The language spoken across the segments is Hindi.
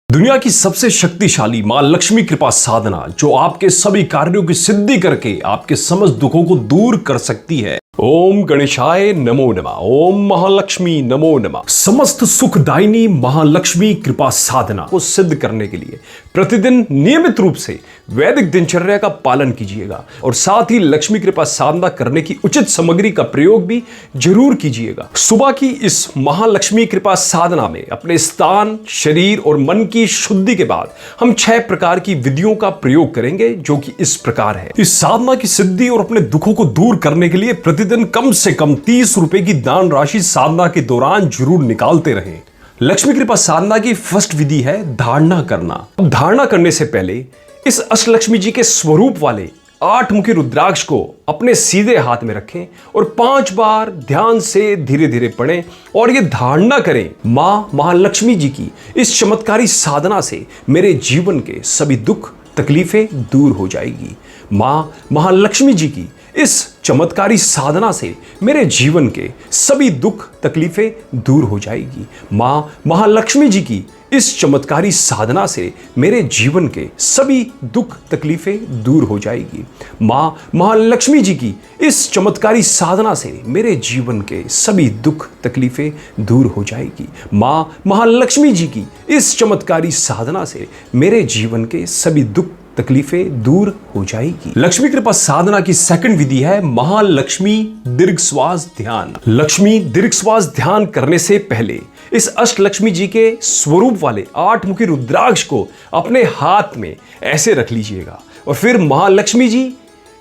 दुनिया की सबसे शक्तिशाली मां लक्ष्मी कृपा साधना जो आपके सभी कार्यों की सिद्धि करके आपके समस्त दुखों को दूर कर सकती है। ओम गणेशाय नमो नमः। ओम महालक्ष्मी नमो नमः। समस्त सुखदायिनी महालक्ष्मी कृपा साधना को सिद्ध करने के लिए प्रतिदिन नियमित रूप से वैदिक दिनचर्या का पालन कीजिएगा और साथ ही लक्ष्मी कृपा साधना करने की उचित सामग्री का प्रयोग भी जरूर कीजिएगा। सुबह की इस महालक्ष्मी कृपा साधना में अपने स्थान, शरीर और मन की शुद्धि के बाद हम 6 प्रकार की विधियों का प्रयोग करेंगे जो कि इस प्रकार है। इस साधना की सिद्धि और अपने दुखों को दूर करने के लिए प्रतिदिन कम से कम 30 रुपए की दान राशि साधना के दौरान जरूर निकालते रहें। लक्ष्मी कृपा साधना की फर्स्ट विधि है धारणा करना। अब धारणा करने से पहले इस अष्टलक्ष्मी जी के स्वरूप वाले 8 मुखी रुद्राक्ष को अपने सीधे हाथ में रखें और 5 बार ध्यान से धीरे धीरे पढ़ें और ये धारणा करें, मां महालक्ष्मी जी की इस चमत्कारी साधना से मेरे जीवन के सभी दुख तकलीफें दूर हो जाएगी। मां महालक्ष्मी जी की इस चमत्कारी साधना से मेरे जीवन के सभी दुख तकलीफें दूर हो जाएगी। मां महालक्ष्मी जी की इस चमत्कारी साधना से मेरे जीवन के सभी दुख तकलीफें दूर हो जाएगी। मां महालक्ष्मी जी की इस चमत्कारी साधना से मेरे जीवन के सभी दुख तकलीफें दूर हो जाएगी। मां महालक्ष्मी जी की इस चमत्कारी साधना से मेरे जीवन के सभी दुख तकलीफें दूर हो जाएगी। लक्ष्मी कृपा साधना की सेकंड विधि है महालक्ष्मी दीर्घ श्वास ध्यान। लक्ष्मी दीर्घ श्वास ध्यान करने से पहले इस अष्टलक्ष्मी जी के स्वरूप वाले 8 मुखी रुद्राक्ष को अपने हाथ में ऐसे रख लीजिएगा और फिर महालक्ष्मी जी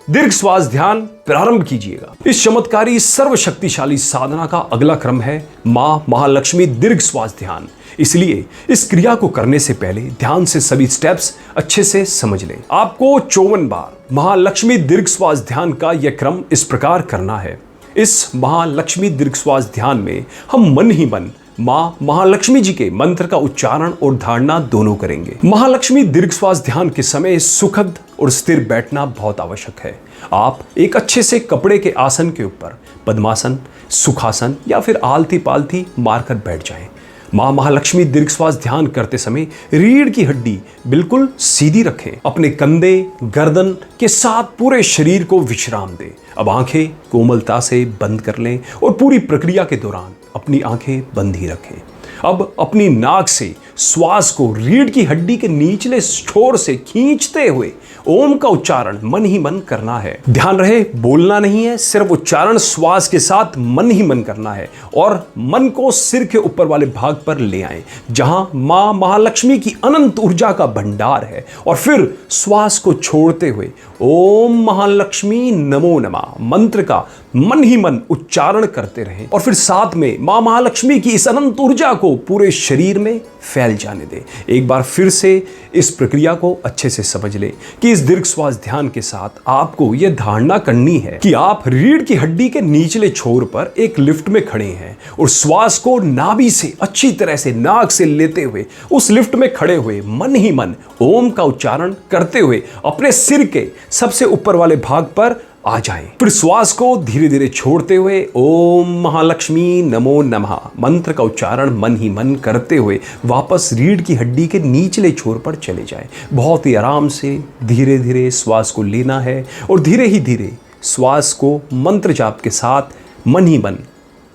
दीर्घ श्वास ध्यान प्रारंभ कीजिएगा। इस चमत्कारी सर्वशक्तिशाली साधना का अगला क्रम है मां महालक्ष्मी दीर्घ श्वास ध्यान। इसलिए इस क्रिया को करने से पहले ध्यान से सभी स्टेप्स अच्छे से समझ लें। आपको 54 बार महालक्ष्मी दीर्घ श्वास ध्यान का यह क्रम इस प्रकार करना है। इस महालक्ष्मी दीर्घ श्वास ध्यान में हम मन ही मन मां महालक्ष्मी जी के मंत्र का उच्चारण और धारणा दोनों करेंगे। महालक्ष्मी दीर्घ श्वास ध्यान के समय सुखद और स्थिर बैठना बहुत आवश्यक है। आप एक अच्छे से कपड़े के आसन के ऊपर पद्मासन, सुखासन या फिर आलती पालती मारकर बैठ जाएं। मां महालक्ष्मी दीर्घ श्वास ध्यान करते समय रीढ़ की हड्डी बिल्कुल सीधी रखें। अपने कंधे, गर्दन के साथ पूरे शरीर को विश्राम दें। अब आंखें कोमलता से बंद कर लें और पूरी प्रक्रिया के दौरान अपनी आंखें बंद ही रखें। अब अपनी नाक से श्वास को रीढ़ की हड्डी के निचले छोर से खींचते हुए ओम का उच्चारण मन ही मन करना है। ध्यान रहे बोलना नहीं है, सिर्फ उच्चारण श्वास के साथ मन ही मन करना है और मन को सिर के ऊपर वाले भाग पर ले आएं जहां मां महालक्ष्मी की अनंत ऊर्जा का भंडार है और फिर श्वास को छोड़ते हुए ओम महालक्ष्मी नमो नमः मंत्र का मन ही मन उच्चारण करते रहें और फिर साथ में मां महालक्ष्मी की इस अनंत ऊर्जा को पूरे शरीर में फैल जाने दें। एक बार फिर से इस प्रक्रिया को अच्छे से समझ लें कि इस दीर्घ श्वास ध्यान के साथ आपको यह धारणा करनी है कि आप रीढ़ की हड्डी के निचले छोर पर एक लिफ्ट में खड़े हैं और श्वास को नाभि से अच्छी तरह से नाक से लेते हुए उस लिफ्ट में खड़े हुए मन ही मन ओम का उच्चारण करते हुए अपने सिर के सबसे ऊपर वाले भाग पर आ जाएं। फिर श्वास को धीरे धीरे छोड़ते हुए ओम महालक्ष्मी नमो नमः मंत्र का उच्चारण मन ही मन करते हुए वापस रीढ़ की हड्डी के निचले छोर पर चले जाएं। बहुत ही आराम से धीरे धीरे श्वास को लेना है और धीरे ही धीरे श्वास को मंत्र जाप के साथ मन ही मन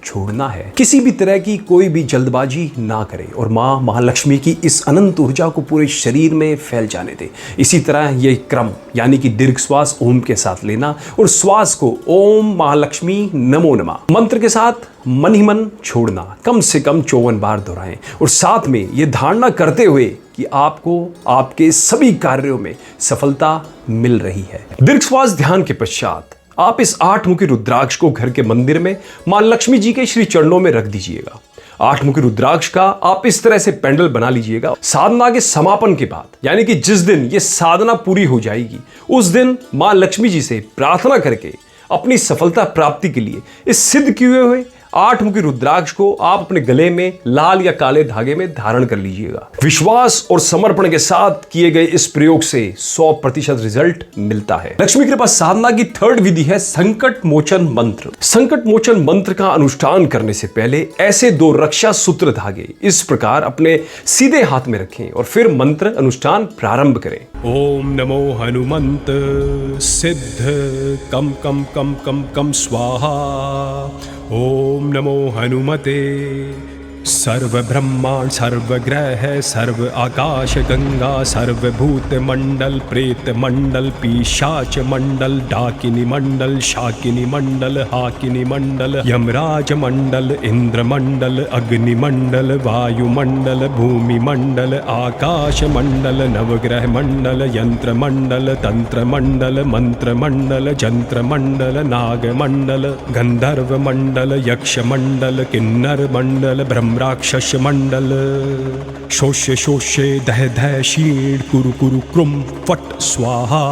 छोड़ना है। किसी भी तरह की कोई भी जल्दबाजी ना करें और मां महालक्ष्मी की इस अनंत ऊर्जा को पूरे शरीर में फैल जाने दें। इसी तरह यह क्रम यानी कि दीर्घ श्वास ओम के साथ लेना और श्वास को ओम महालक्ष्मी नमो नमः मंत्र के साथ मन ही मन छोड़ना कम से कम 54 बार दोहराएं और साथ में यह धारणा करते हुए कि आपको आपके सभी कार्यों में सफलता मिल रही है। दीर्घ श्वास ध्यान के पश्चात आप इस 8 मुखी रुद्राक्ष को घर के मंदिर में मां लक्ष्मी जी के श्री चरणों में रख दीजिएगा। 8 मुखी रुद्राक्ष का आप इस तरह से पेंडल बना लीजिएगा। साधना के समापन के बाद यानी कि जिस दिन ये साधना पूरी हो जाएगी उस दिन मां लक्ष्मी जी से प्रार्थना करके अपनी सफलता प्राप्ति के लिए इस सिद्ध किए हुए 8 मुखी रुद्राक्ष को आप अपने गले में लाल या काले धागे में धारण कर लीजिएगा। विश्वास और समर्पण के साथ किए गए इस प्रयोग से 100% रिजल्ट मिलता है। लक्ष्मी कृपा साधना की थर्ड विधि है संकट मोचन मंत्र। संकट मोचन मंत्र का अनुष्ठान करने से पहले ऐसे 2 रक्षा सूत्र धागे इस प्रकार अपने सीधे हाथ में रखें और फिर मंत्र अनुष्ठान प्रारंभ करें। ओम नमो हनुमंत सिद्ध कम कम कम कम कम स्वाहा। ओम नमो हनुमते सर्व ब्रह्मांड सर्व ग्रह सर्व आकाश गंगा सर्व भूत मंडल प्रेत मंडल पिशाच मंडल डाकिनी मंडल शाकिनी मंडल हाकिनी मंडल यमराज मंडल इंद्र मंडल अग्नि मंडल वायु मंडल भूमि मंडल आकाश मंडल नवग्रह मंडल यंत्र मंडल तंत्र मंडल मंत्र मंडल जंत्र मंडल नाग मंडल गंधर्व मंडल यक्ष मंडल किन्नर मंडल ब्रह्म राक्षस मंडल शोष्य शोष्य दह दह शीण कुरु कुरु क्रुम फट स्वाहा।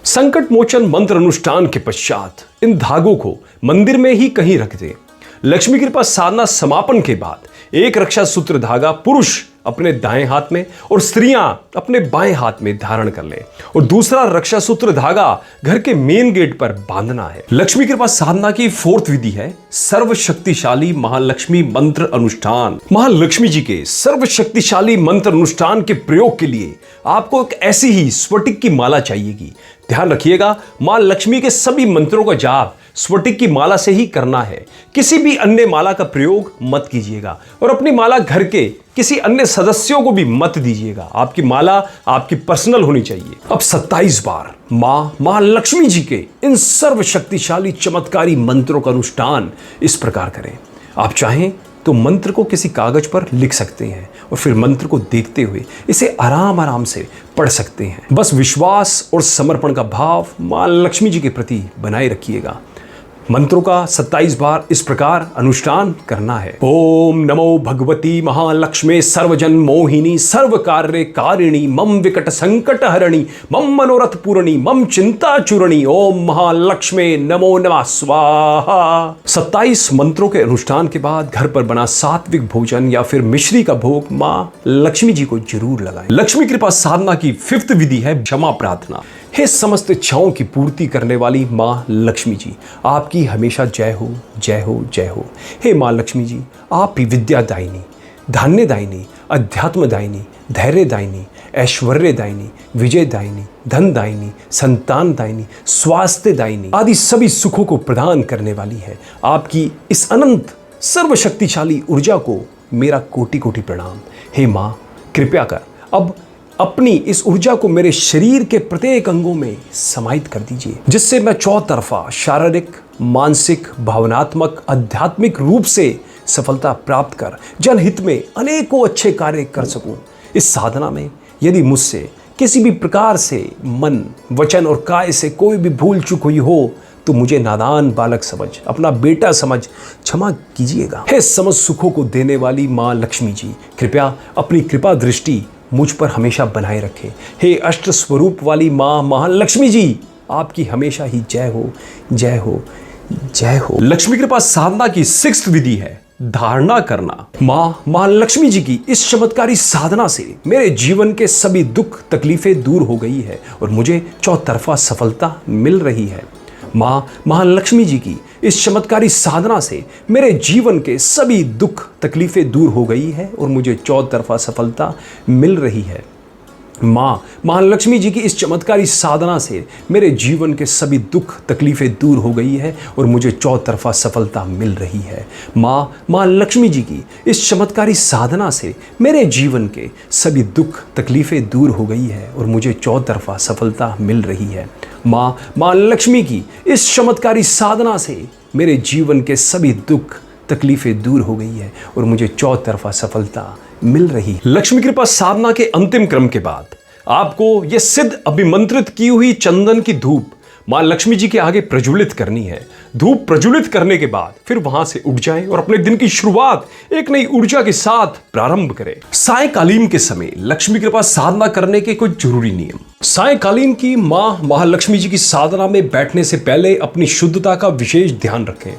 संकट मोचन मंत्र अनुष्ठान के पश्चात इन धागों को मंदिर में ही कहीं रख दें। लक्ष्मी कृपा साधना समापन के बाद एक रक्षा सूत्र धागा पुरुष अपने दाएं हाथ में और स्त्रियां अपने बाएं हाथ में धारण कर लें और दूसरा रक्षा सूत्र धागा घर के मेन गेट पर बांधना है। लक्ष्मी कृपा साधना की 4th विधि है सर्वशक्तिशाली महालक्ष्मी मंत्र अनुष्ठान। महालक्ष्मी जी के सर्वशक्तिशाली मंत्र अनुष्ठान के प्रयोग के लिए आपको एक ऐसी ही स्फटिक की माला चाहिएगी। ध्यान रखिएगा, मां लक्ष्मी के सभी मंत्रों का जाप स्फटिक की माला से ही करना है। किसी भी अन्य माला का प्रयोग मत कीजिएगा और अपनी माला घर के किसी अन्य सदस्यों को भी मत दीजिएगा। आपकी माला आपकी पर्सनल होनी चाहिए। अब 27 बार मां लक्ष्मी जी के इन सर्वशक्तिशाली चमत्कारी मंत्रों का अनुष्ठान इस प्रकार करें। आप चाहें तो मंत्र को किसी कागज पर लिख सकते हैं और फिर मंत्र को देखते हुए इसे आराम आराम से पढ़ सकते हैं। बस विश्वास और समर्पण का भाव मां लक्ष्मी जी के प्रति बनाए रखिएगा। मंत्रों का 27 बार इस प्रकार अनुष्ठान करना है। ओम नमो भगवती महालक्ष्मी सर्वजन मोहिनी सर्व कार्य कारिणी मम विकट संकट हरणी मम मनोरथ पूरणी मम चिंता चूरणी ओम महालक्ष्मी नमो नमः स्वाहा। 27 मंत्रों के अनुष्ठान के बाद घर पर बना सात्विक भोजन या फिर मिश्री का भोग मां लक्ष्मी जी को जरूर लगाएं। लक्ष्मी कृपा साधना की 5th विधि है क्षमा प्रार्थना। हे समस्त इच्छाओं की पूर्ति करने वाली मां लक्ष्मी जी, आपकी हमेशा जय हो जय हो जय हो। हे मां लक्ष्मी जी, आप ही विद्यादायिनी, धान्यदायिनी, अध्यात्मदायिनी, धैर्यदायिनी, ऐश्वर्यदायिनी, विजयदायिनी, धनदायिनी, संतानदायिनी, स्वास्थ्यदायिनी आदि सभी सुखों को प्रदान करने वाली है। आपकी इस अनंत सर्वशक्तिशाली ऊर्जा को मेरा कोटि कोटि प्रणाम। हे मां, कृपया कर अब अपनी इस ऊर्जा को मेरे शरीर के प्रत्येक अंगों में समाहित कर दीजिए, जिससे मैं चौतरफा शारीरिक, मानसिक, भावनात्मक, आध्यात्मिक रूप से सफलता प्राप्त कर जनहित में अनेकों अच्छे कार्य कर सकूं। इस साधना में यदि मुझसे किसी भी प्रकार से मन, वचन और काय से कोई भी भूल चूक हुई हो तो मुझे नादान बालक समझ, अपना बेटा समझ क्षमा कीजिएगा। हे समस्त सुखों को देने वाली मां लक्ष्मी जी, कृपया अपनी कृपा दृष्टि मुझ पर हमेशा बनाए रखें। हे अष्ट स्वरूप वाली मां महालक्ष्मी जी, आपकी हमेशा ही जय हो जय हो जय हो। लक्ष्मी कृपा साधना की 6th विधि है धारणा करना। मां महालक्ष्मी जी की इस चमत्कारी साधना से मेरे जीवन के सभी दुख तकलीफें दूर हो गई है और मुझे चौतरफा सफलता मिल रही है। मां महालक्ष्मी जी की इस चमत्कारी साधना से मेरे जीवन के सभी दुख तकलीफें दूर हो गई है और मुझे चौतरफा सफलता मिल रही है। मां महालक्ष्मी जी की इस चमत्कारी साधना से मेरे जीवन के सभी दुख तकलीफें दूर हो गई है और मुझे चौतरफा सफलता मिल रही है। मां महालक्ष्मी जी की इस चमत्कारी साधना से मेरे जीवन के सभी दुख तकलीफें दूर हो गई है और मुझे चौतरफा सफलता मिल रही है। मां महालक्ष्मी की इस चमत्कारी साधना से मेरे जीवन के सभी दुख तकलीफें दूर हो गई है और मुझे चौतरफा सफलता मिल रही है। लक्ष्मी कृपा साधना के अंतिम क्रम के बाद आपको यह सिद्ध अभिमंत्रित की हुई चंदन की धूप मां लक्ष्मी जी के आगे प्रज्वलित करनी है। धूप प्रज्वलित करने के बाद फिर वहां से उठ जाएं और अपने दिन की शुरुआत एक नई ऊर्जा के साथ प्रारंभ करें। सायंकालीन के समय लक्ष्मी कृपा साधना करने के कुछ जरूरी नियम। सायंकालीन की मां महालक्ष्मी जी की साधना में बैठने से पहले अपनी शुद्धता का विशेष ध्यान रखें।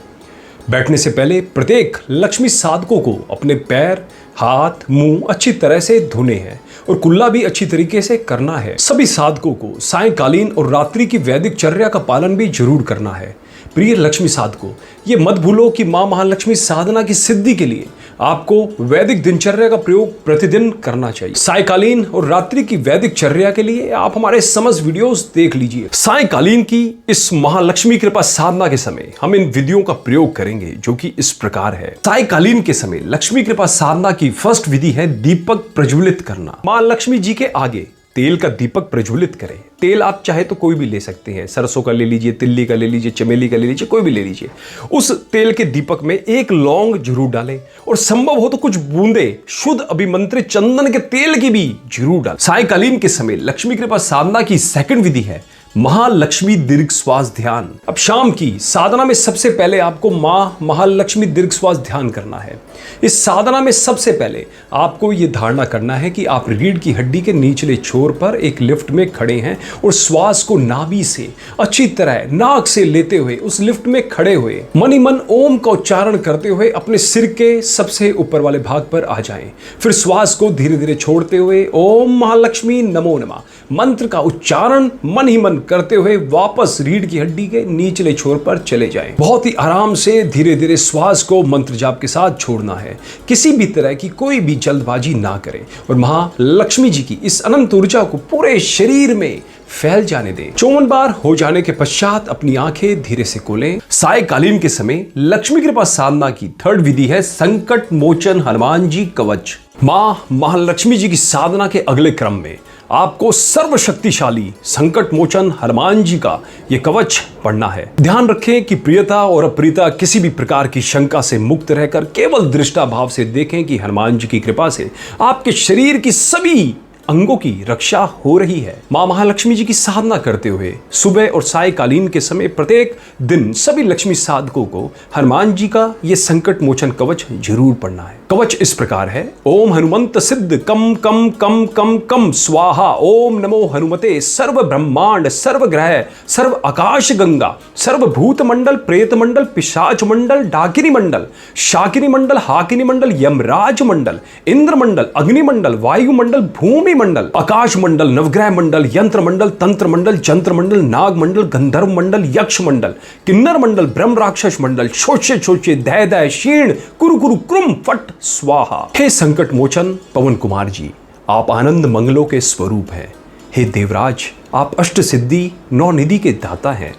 बैठने से पहले प्रत्येक लक्ष्मी साधकों को अपने पैर, हाथ, मुंह अच्छी तरह से धोने हैं और कुल्ला भी अच्छी तरीके से करना है। सभी साधकों को सायंकालीन और रात्रि की वैदिक चर्या का पालन भी जरूर करना है। प्रिय लक्ष्मी साधकों, ये मत भूलो कि मां महालक्ष्मी साधना की सिद्धि के लिए आपको वैदिक दिनचर्या का प्रयोग प्रतिदिन करना चाहिए। सायंकालीन और रात्रि की वैदिक चर्या के लिए आप हमारे समस्त वीडियोस देख लीजिए। सायंकालीन की इस महालक्ष्मी कृपा साधना के समय हम इन विधियों का प्रयोग करेंगे, जो कि इस प्रकार है। सायंकालीन के समय लक्ष्मी कृपा साधना की फर्स्ट विधि है दीपक प्रज्वलित करना। मां लक्ष्मी जी के आगे तेल का दीपक प्रज्वलित करें। तेल आप चाहे तो कोई भी ले सकते हैं, सरसों का ले लीजिए, तिल्ली का ले लीजिए, चमेली का ले लीजिए, कोई भी ले लीजिए। उस तेल के दीपक में एक लौंग जरूर डालें और संभव हो तो कुछ बूंदे शुद्ध अभिमंत्रित चंदन के तेल की भी जरूर डालें। सायंकालीन के समय लक्ष्मी कृपा साधना की सेकंड विधि है महालक्ष्मी दीर्घ श्वास ध्यान। अब शाम की साधना में सबसे पहले आपको मां महालक्ष्मी दीर्घ श्वास ध्यान करना है। इस साधना में सबसे पहले आपको यह धारणा करना है कि आप रीढ़ की हड्डी के निचले छोर पर एक लिफ्ट में खड़े हैं और श्वास को नाभि से अच्छी तरह नाक से लेते हुए उस लिफ्ट में खड़े हुए मन ही मन ओम का उच्चारण करते हुए अपने सिर के सबसे ऊपर वाले भाग पर आ जाएं। फिर श्वास को धीरे धीरे छोड़ते हुए ओम महालक्ष्मी नमो नमः मंत्र का उच्चारण मन ही मन करते हुए वापस रीढ़ की हड्डी के निचले छोर पर चले जाएं। बहुत ही आराम से धीरे धीरे श्वास को मंत्र जाप के साथ छोड़ना है। किसी भी तरह की कोई भी जल्दबाजी ना करें और महालक्ष्मी जी की इस अनंत ऊर्जा को पूरे शरीर में फैल जाने दें। 54 बार हो जाने के पश्चात अपनी आंखें धीरे से खोलें। सायंकालीन के समय लक्ष्मी कृपा साधना की थर्ड विधि है संकट मोचन हनुमान जी कवच। मां महालक्ष्मी जी की साधना के अगले क्रम में आपको सर्वशक्तिशाली संकट मोचन हनुमान जी का यह कवच पढ़ना है। ध्यान रखें कि प्रियता और अप्रियता किसी भी प्रकार की शंका से मुक्त रहकर केवल दृष्टा भाव से देखें कि हनुमान जी की कृपा से आपके शरीर की सभी अंगों की रक्षा हो रही है। मां महालक्ष्मी जी की साधना करते हुए सुबह और सायंकालीन के समय प्रत्येक दिन सभी लक्ष्मी साधकों को हनुमान जी का यह संकट मोचन कवच जरूर पढ़ना है। कवच इस प्रकार है ओम हनुमंत सिद्ध कम कम कम कम कम स्वाहा ओम नमो हनुमते सर्व ब्रह्मांड सर्व ग्रह सर्व आकाश गंगा सर्व भूत मंडल प्रेत मंडल पिशाच मंडल डाकिनी मंडल शाकिनी मंडल हाकिनी मंडल यमराज मंडल इंद्र मंडल अग्नि मंडल वायु मंडल भूमि मंडल आकाश मंडल नवग्रह मंडल यंत्र मंडल तंत्र मंडल जंत्र मंडल नाग मंडल गंधर्व मंडल यक्ष मंडल किन्नर मंडल ब्रह्म राक्षस मंडल छोचे छोचे दय दय शीर्ण कुरु कुरु क्रुम फट स्वाहा। हे संकट मोचन पवन कुमार जी, आप आनंद मंगलों के स्वरूप हैं। हे देवराज, आप अष्ट सिद्धि नौ निधि के दाता हैं।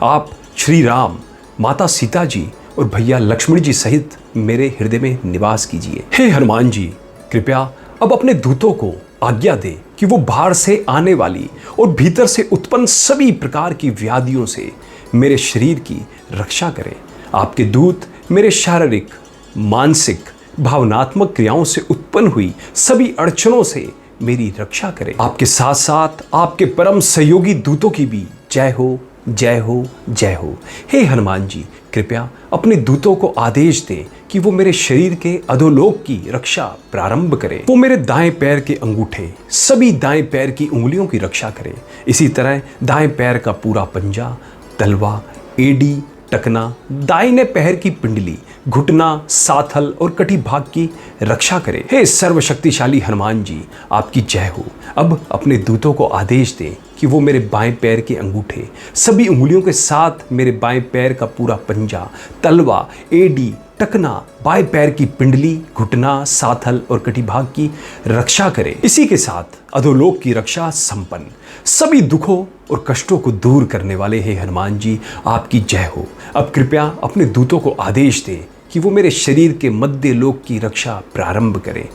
आप श्री राम, माता सीता जी और भैया लक्ष्मण जी सहित मेरे हृदय में निवास कीजिए। हे हनुमान जी, कृपया अब अपने दूतों को आज्ञा दे कि वो बाहर से आने वाली और भीतर से उत्पन्न सभी प्रकार की व्याधियों से मेरे शरीर की रक्षा करें। आपके दूत मेरे शारीरिक, मानसिक, भावनात्मक क्रियाओं से उत्पन्न हुई सभी अड़चनों से मेरी रक्षा करें। आपके साथ साथ आपके परम सहयोगी दूतों की भी जय हो, जय हो, जय हो। हे हनुमान जी, कृपया अपने दूतों को आदेश दें कि वो मेरे शरीर के अधोलोक की रक्षा प्रारंभ करें। वो मेरे दाएं पैर के अंगूठे, सभी दाएं पैर की उंगलियों की रक्षा करें। इसी तरह दाएं पैर का पूरा पंजा, तलवा, एडी, टकना, दाहिने पैर की पिंडली, घुटना, साथल और कटी भाग की रक्षा करें। हे सर्वशक्तिशाली हनुमान जी, आपकी जय हो। अब अपने दूतों को आदेश दें कि वो मेरे बाएं पैर के अंगूठे, सभी उंगलियों के साथ मेरे बाएं पैर का पूरा पंजा, तलवा, एडी, टकना, बाएं पैर की पिंडली, घुटना, साथल और कटी भाग की रक्षा करें। इसी के साथ अधोलोक की रक्षा संपन्न। सभी दुखों और कष्टों को दूर करने वाले हे हनुमान जी, आपकी जय हो। अब कृपया अपने दूतों को आदेश दें कि वो मेरे शरीर के मध्य लोक की रक्षा प्रारंभ करें।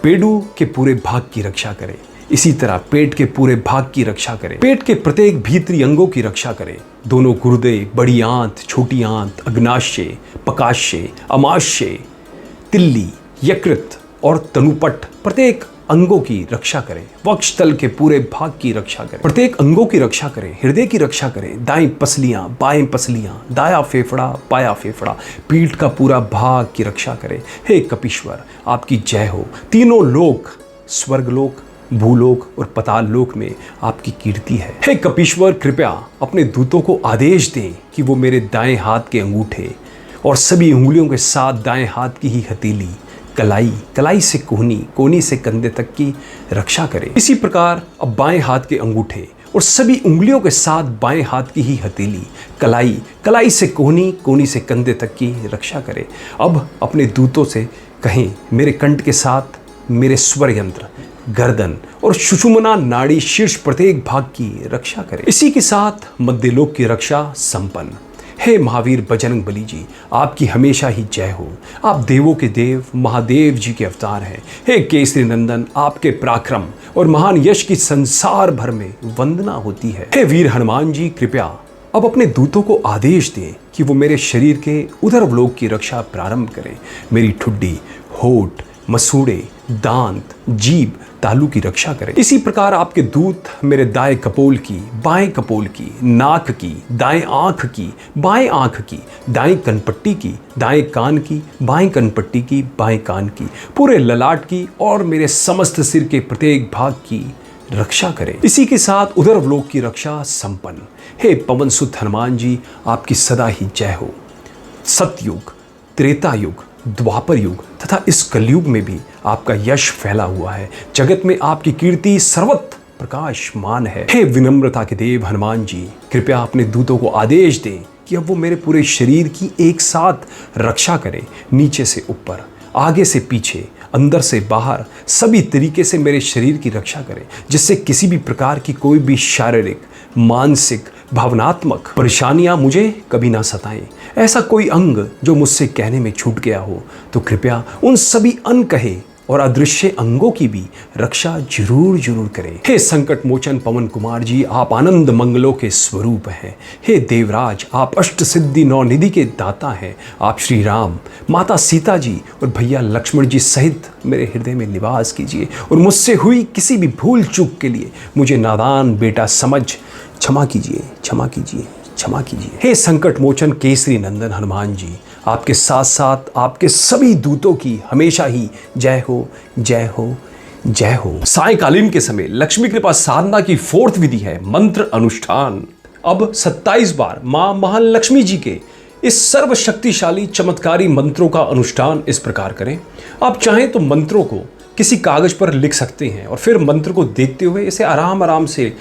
पेडू के पूरे भाग की रक्षा करें। इसी तरह पेट के पूरे भाग की रक्षा करें। पेट के प्रत्येक भीतरी अंगों की रक्षा करें। दोनों गुर्दे, बड़ी आंत, छोटी आंत, अग्नाशय, पकाशय, अमाशय, तिल्ली, यकृत और तनुपट प्रत्येक अंगों की रक्षा करें। वक्षस्थल के पूरे भाग की रक्षा करें। प्रत्येक अंगों की रक्षा करें। हृदय की रक्षा करें। दाएं पसलियां, बाएं पसलियां, दाया फेफड़ा, बाया फेफड़ा, पीठ का पूरा भाग की रक्षा करें। हे कपीश्वर, आपकी जय हो। तीनों लोक, स्वर्गलोक, भूलोक और पताल लोक में आपकी कीर्ति है। हे कपीश्वर, कृपया अपने दूतों को आदेश दें कि वो मेरे दाएं हाथ के अंगूठे और सभी उंगलियों के साथ दाएं हाथ की ही हथेली कलाई, कलाई से कोहनी, कोहनी से कंधे तक की रक्षा करे। इसी प्रकार अब बाएं हाथ के अंगूठे और सभी उंगलियों के साथ बाएं हाथ की ही हथेली कलाई, कलाई से कोहनी, कोहनी से कंधे तक की रक्षा करे। अब अपने दूतों से कहें मेरे कंठ के साथ मेरे स्वर यंत्र, गर्दन और सुषुम्ना नाड़ी शीर्ष प्रत्येक भाग की रक्षा करे। इसी के साथ मध्यलोक की रक्षा संपन्न। हे महावीर बजरंग बली जी, आपकी हमेशा ही जय हो। आप देवों के देव महादेव जी के अवतार हैं। हे केसरी नंदन, आपके पराक्रम और महान यश की संसार भर में वंदना होती है। हे वीर हनुमान जी, कृपया अब अपने दूतों को आदेश दें कि वो मेरे शरीर के उदरवलोक की रक्षा प्रारंभ करें। मेरी ठुड्डी, होठ, मसूड़े, दांत, जीभ, तालू की रक्षा करें। इसी प्रकार आपके दूत मेरे दाएं कपोल की, बाएं कपोल की, नाक की, दाएं आंख की, बाएं आंख की, दाएं कनपट्टी की, दाएं कान की, बाएं कनपट्टी की, बाएं कान की, पूरे ललाट की और मेरे समस्त सिर के प्रत्येक भाग की रक्षा करें। इसी के साथ उदरवलोक की रक्षा संपन्न। हे पवन सुत हनुमान जी, आपकी सदा ही जय हो। सतयुग, त्रेता युग, द्वापर युग तथा इस कलयुग में भी आपका यश फैला हुआ है। जगत में आपकी कीर्ति सर्वत्र प्रकाशमान है। हे विनम्रता के देव हनुमान जी, कृपया अपने दूतों को आदेश दें कि अब वो मेरे पूरे शरीर की एक साथ रक्षा करें। नीचे से ऊपर, आगे से पीछे, अंदर से बाहर, सभी तरीके से मेरे शरीर की रक्षा करें, जिससे किसी भी प्रकार की कोई भी शारीरिक, मानसिक, भावनात्मक परेशानियां मुझे कभी ना सताएं। ऐसा कोई अंग जो मुझसे कहने में छूट गया हो तो कृपया उन सभी अनकहे और अदृश्य अंगों की भी रक्षा जरूर जरूर करें। हे संकट मोचन पवन कुमार जी, आप आनंद मंगलों के स्वरूप हैं। हे देवराज, आप अष्ट सिद्धि नौ निधि के दाता हैं। आप श्री राम, माता सीता जी और भैया लक्ष्मण जी सहित मेरे हृदय में निवास कीजिए और मुझसे हुई किसी भी भूल चूक के लिए मुझे नादान बेटा समझ क्षमा कीजिए, क्षमा कीजिए, क्षमा कीजिए। हे संकट मोचन केसरी नंदन हनुमान जी, आपके साथ साथ आपके सभी दूतों की हमेशा ही जय हो, जय हो, जय हो। सायंकालीन के समय लक्ष्मी कृपा साधना की 4th विधि है मंत्र अनुष्ठान। अब 27 बार मां महालक्ष्मी जी के इस सर्वशक्तिशाली चमत्कारी मंत्रों का अनुष्ठान इस प्रकार करें। आप चाहें तो मंत्रों को किसी कागज पर लिख सकते हैं और फिर मंत्र को देखते हुए इसे आराम आराम से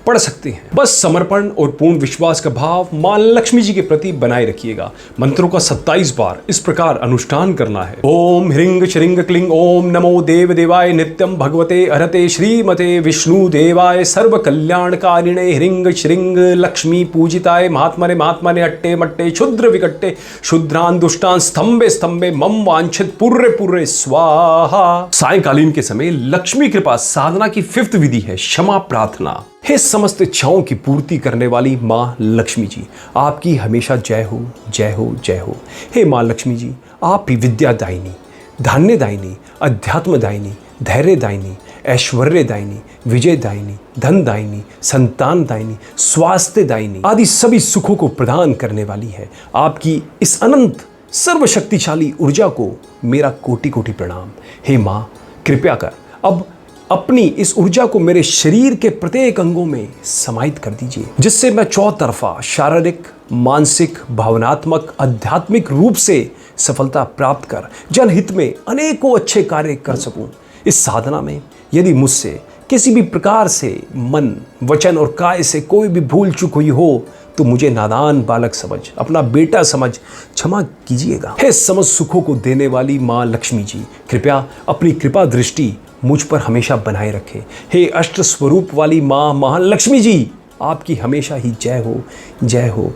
पढ़ सकते हैं। बस समर्पण और पूर्ण विश्वास का भाव मां लक्ष्मी जी के प्रति बनाए रखिएगा। मंत्रों का 27 बार इस प्रकार अनुष्ठान करना है। ओम ह्रींग श्रींग क्लींग ओम नमो देव देवाय नित्यम भगवते अरहते श्रीमते विष्णु देवाय सर्व कल्याणकारिणे ह्रींग श्रींग लक्ष्मी पूजिताय महात्मने महात्मने अट्टे मट्टे क्षुद्र विकट्टे शुद्रान दुष्टान स्तंभे स्तंभे मम वांछित पुर्रे पुर्रे स्वाहा। सायंकालीन के समय लक्ष्मी कृपा साधना की 5th विधि है क्षमा प्रार्थना। हे समस्त इच्छाओं की पूर्ति करने वाली मां लक्ष्मी जी, आपकी हमेशा जय हो, जय हो, जय हो। हे मां लक्ष्मी जी, आप ही विद्यादायिनी, धान्यदायिनी, अध्यात्मदायिनी, धैर्यदायिनी, ऐश्वर्यदायिनी, विजयदायिनी, धनदायिनी, संतानदायिनी, स्वास्थ्यदायिनी आदि सभी सुखों को प्रदान करने वाली है। आपकी इस अनंत सर्वशक्तिशाली ऊर्जा को मेरा कोटि कोटि प्रणाम। हे मां, कृपया कर अब अपनी इस ऊर्जा को मेरे शरीर के प्रत्येक अंगों में समाहित कर दीजिए, जिससे मैं चौतरफा शारीरिक, मानसिक, भावनात्मक, आध्यात्मिक रूप से सफलता प्राप्त कर जनहित में अनेकों अच्छे कार्य कर सकूं। इस साधना में यदि मुझसे किसी भी प्रकार से मन, वचन और काय से कोई भी भूल चूक हुई हो तो मुझे नादान बालक समझ, अपना बेटा समझ क्षमा कीजिएगा। हे समस्त सुखों को देने वाली मां लक्ष्मी जी, कृपया अपनी कृपा दृष्टि मुझ पर हमेशा बनाए रखें। हे अष्ट स्वरूप वाली मां महालक्ष्मी जी, आपकी हमेशा ही जय हो, जय हो,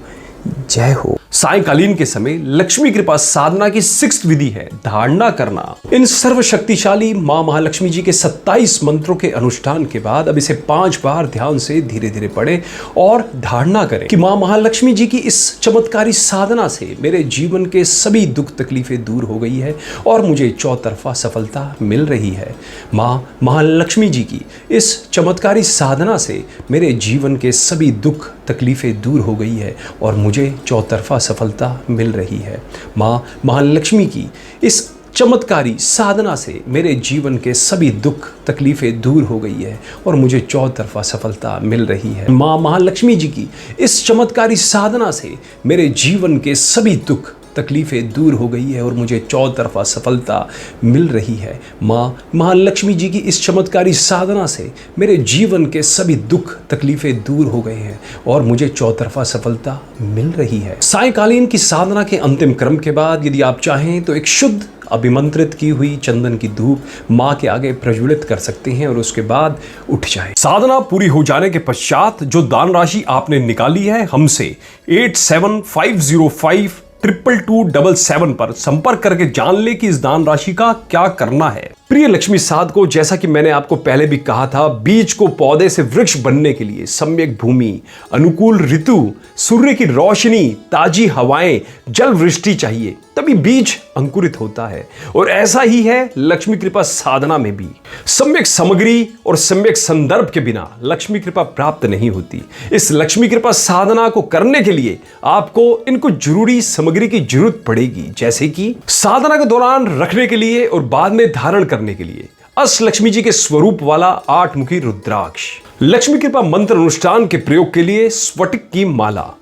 जय हो। सायंकालीन के समय लक्ष्मी कृपा साधना की 6th विधि है धारणा करना। इन सर्वशक्तिशाली मां महालक्ष्मी जी के 27 मंत्रों के अनुष्ठान के बाद अब इसे 5 बार ध्यान से धीरे धीरे पढ़ें और धारणा करें कि मां महालक्ष्मी जी की इस चमत्कारी साधना से मेरे जीवन के सभी दुख तकलीफें दूर हो गई है और मुझे चौतरफा सफलता मिल रही है। मां महालक्ष्मी जी की इस चमत्कारी साधना से मेरे जीवन के सभी दुख तकलीफें दूर हो गई है और मुझे चौतरफा सफलता मिल रही है। मां महालक्ष्मी की इस चमत्कारी साधना से मेरे जीवन के सभी दुख तकलीफें दूर हो गई है और मुझे चौतरफा सफलता मिल रही है। मां महालक्ष्मी जी की इस चमत्कारी साधना से मेरे जीवन के सभी दुख तकलीफ़ें दूर हो गई है और मुझे चौतरफा सफलता मिल रही है। माँ महालक्ष्मी जी की इस चमत्कारी साधना से मेरे जीवन के सभी दुख तकलीफ़ें दूर हो गए हैं और मुझे चौतरफा सफलता मिल रही है। सायंकालीन की साधना के अंतिम क्रम के बाद यदि आप चाहें तो एक शुद्ध अभिमंत्रित की हुई चंदन की धूप माँ के आगे प्रज्वलित कर सकते हैं और उसके बाद उठ जाए। साधना पूरी हो जाने के पश्चात जो दान राशि आपने निकाली है हमसे 8750522277 पर संपर्क करके जान ले कि इस दान राशि का क्या करना है। प्रिय लक्ष्मी साधको, जैसा कि मैंने आपको पहले भी कहा था, बीज को पौधे से वृक्ष बनने के लिए सम्यक भूमि, अनुकूल ऋतु, सूर्य की रोशनी, ताजी हवाएं, जल वृष्टि चाहिए, तभी बीज अंकुरित होता है। और ऐसा ही है लक्ष्मी कृपा साधना में भी। सम्यक सामग्री और सम्यक संदर्भ के बिना लक्ष्मी कृपा प्राप्त नहीं होती। इस लक्ष्मी कृपा साधना को करने के लिए आपको इनको जरूरी सामग्री की जरूरत पड़ेगी, जैसे कि साधना के दौरान रखने के लिए और बाद में धारण करने के लिए अष्ट लक्ष्मी जी के स्वरूप वाला 8 मुखी रुद्राक्ष, लक्ष्मी कृपा मंत्र अनुष्ठान के प्रयोग के लिए स्फटिक की माला,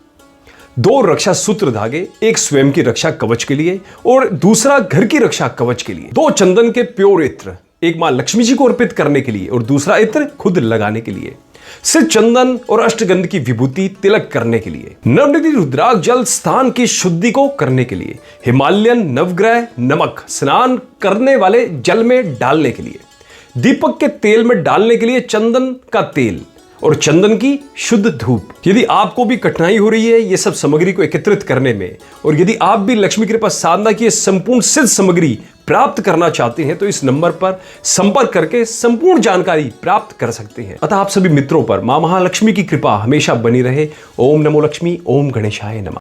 2 रक्षा सूत्र धागे, एक स्वयं की रक्षा कवच के लिए और दूसरा घर की रक्षा कवच के लिए, 2 चंदन के प्योर इत्र, एक मां लक्ष्मी जी को अर्पित करने के लिए और दूसरा इत्र खुद लगाने के लिए, सिर चंदन और अष्टगंध की विभूति तिलक करने के लिए, नवनिधि रुद्राक्ष जल स्थान की शुद्धि को करने के लिए, हिमालयन नवग्रह नमक स्नान करने वाले जल में डालने के लिए, दीपक के तेल में डालने के लिए चंदन का तेल और चंदन की शुद्ध धूप। यदि आपको भी कठिनाई हो रही है ये सब सामग्री को एकत्रित करने में और यदि आप भी लक्ष्मी कृपा साधना की संपूर्ण सिद्ध सामग्री प्राप्त करना चाहते हैं तो इस नंबर पर संपर्क करके संपूर्ण जानकारी प्राप्त कर सकते हैं। अतः आप सभी मित्रों पर मां महालक्ष्मी की कृपा हमेशा बनी रहे। ओम नमो लक्ष्मी, ओम गणेशाय नमः।